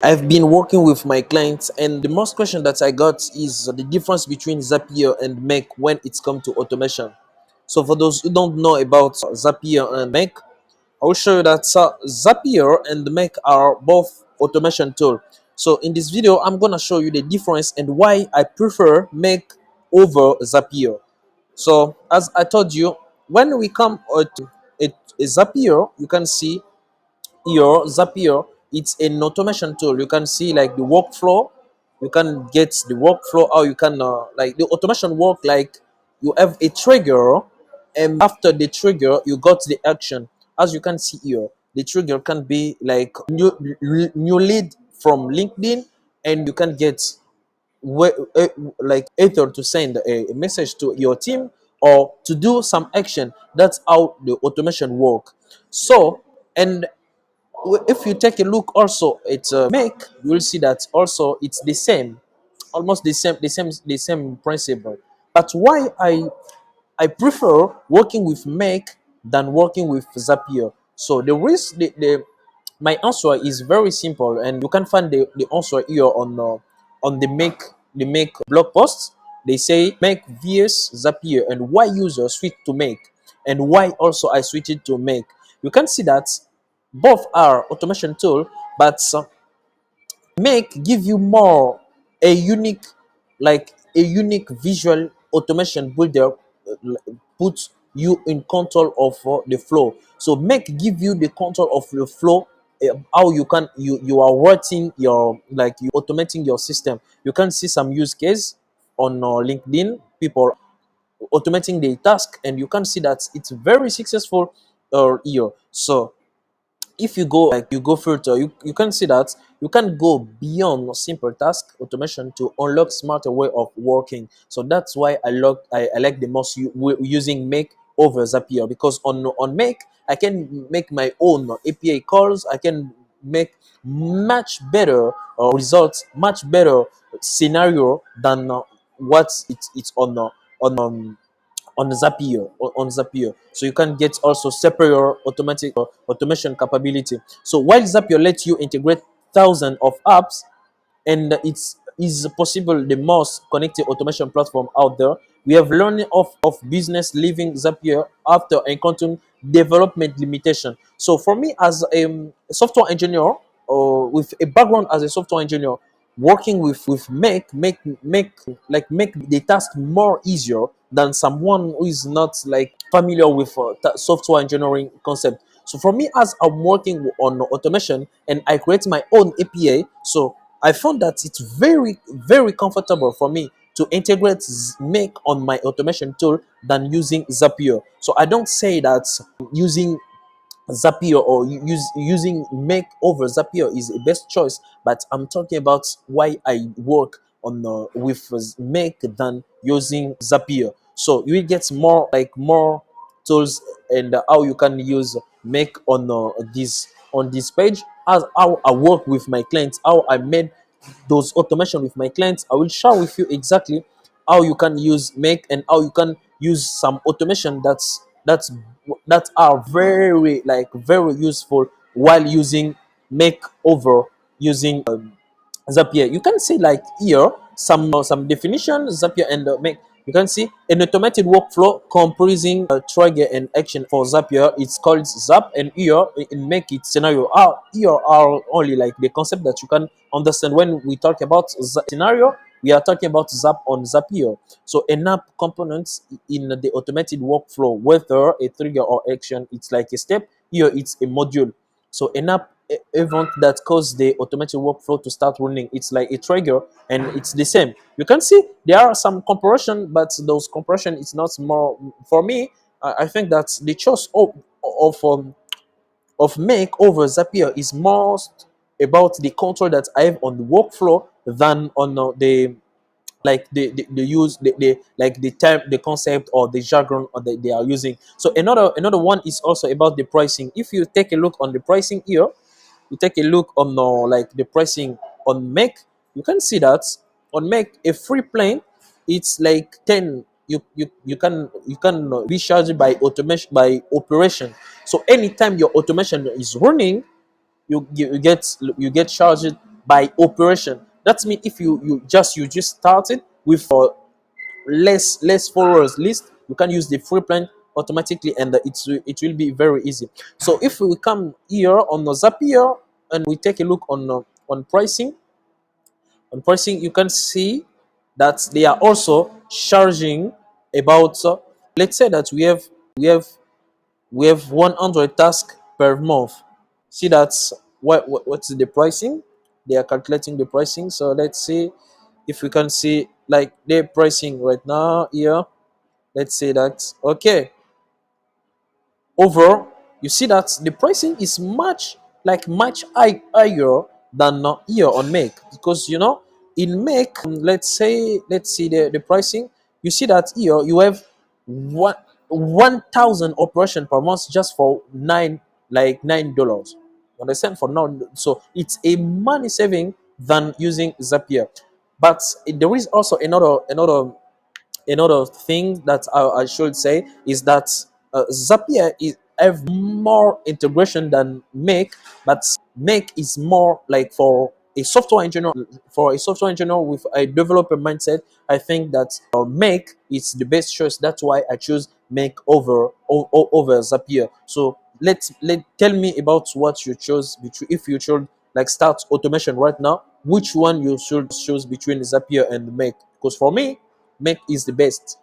I've been working with my clients, and the most question that I got is the difference between Zapier and Make when it's come to automation. So for those who don't know about Zapier and Make, I will show you that Zapier and Make are both automation tool. So in this video, I'm gonna show you the difference and why I prefer Make over Zapier. So as I told you, when we come to a Zapier, you can see here Zapier, it's an automation tool. You can see like the workflow. You can get the workflow, how you can like the automation work, like you have a trigger, and after the trigger you got the action. As you can see here, the trigger can be like new lead from LinkedIn, and you can get like either to send a message to your team or to do some action. That's how the automation work. So, and if you take a look also at Make, you will see that also it's the same, almost the same principle. But why I prefer working with Make than working with Zapier? So the my answer is very simple, and you can find the answer here on the Make blog post. They say Make vs Zapier and why users switch to Make and why also I switched to Make. You can see that both are automation tool, but Make give you more a unique, like a unique visual automation builder, puts you in control of the flow. So Make give you the control of the flow, how you are writing your, like you automating your system. You can see some use case on LinkedIn, people automating the task, and you can see that it's very successful here. So if you go, like you go further, you can see that you can go beyond simple task automation to unlock smarter way of working. So that's why I like the most using Make over Zapier, because on Make I can make my own API calls. I can make much better results, much better scenario than what it's on Zapier, so you can get also superior automatic automation capability. So while Zapier lets you integrate thousands of apps, and it's is possible the most connected automation platform out there, we have learning of business leaving Zapier after encountering development limitation. So for me as a software engineer, or with a background as a software engineer, working with make the task more easier than someone who is not like familiar with software engineering concept. So for me, as I'm working on automation and I create my own API, so I found that it's very comfortable for me to integrate Make on my automation tool than using Zapier. So I don't say that using Zapier or using Make over Zapier is the best choice, but I'm talking about why I work on with Make than using Zapier. So you will get more tools, and how you can use Make on this page. As how I work with my clients, how I made those automation with my clients, I will share with you exactly how you can use Make and how you can use some automation that are very, like very useful while using Make over using Zapier. You can see like here some definition Zapier and Make. You can see an automated workflow comprising trigger and action. For Zapier, it's called Zap, and here in Make it scenario. Here are only like the concept that you can understand when we talk about scenario. We are talking about Zap on Zapier. So an app components in the automated workflow, whether a trigger or action, it's like a step. Here it's a module. So an app event that cause the automatic workflow to start running, it's like a trigger, and it's the same. You can see there are some compression, but those compression is not more for me. I think that the choice of Make over Zapier is most about the control that I have on the workflow than on the like the use the like the term, the concept, or the jargon or they are using. So another one is also about the pricing. If you take a look on the pricing here, you take a look on like the pricing on Make, you can see that on Make a free plan, it's like 10. You can be charged by automation, by operation. So anytime your automation is running, you get charged by operation. That means if you just started with less followers list, you can use the free plan automatically, and it will be very easy. So if we come here on the Zapier and we take a look on pricing, you can see that they are also charging about let's say that we have 100 tasks per month. See that's what's the pricing. They are calculating the pricing. So let's see if we can see like their pricing right now here. Let's say that okay, over, you see that the pricing is much higher than here on make, because in make, let's see the pricing. You see that here you have 1,000 operation per month just for $9. You understand? For now, so it's a money saving than using Zapier. But there is also another thing that I should say is that Zapier have more integration than Make, but Make is more like for a software engineer. For a software engineer with a developer mindset, I think that Make is the best choice. That's why I choose Make over Zapier. So tell me about what you chose between, if you should like start automation right now, which one you should choose between Zapier and Make? Because for me, Make is the best.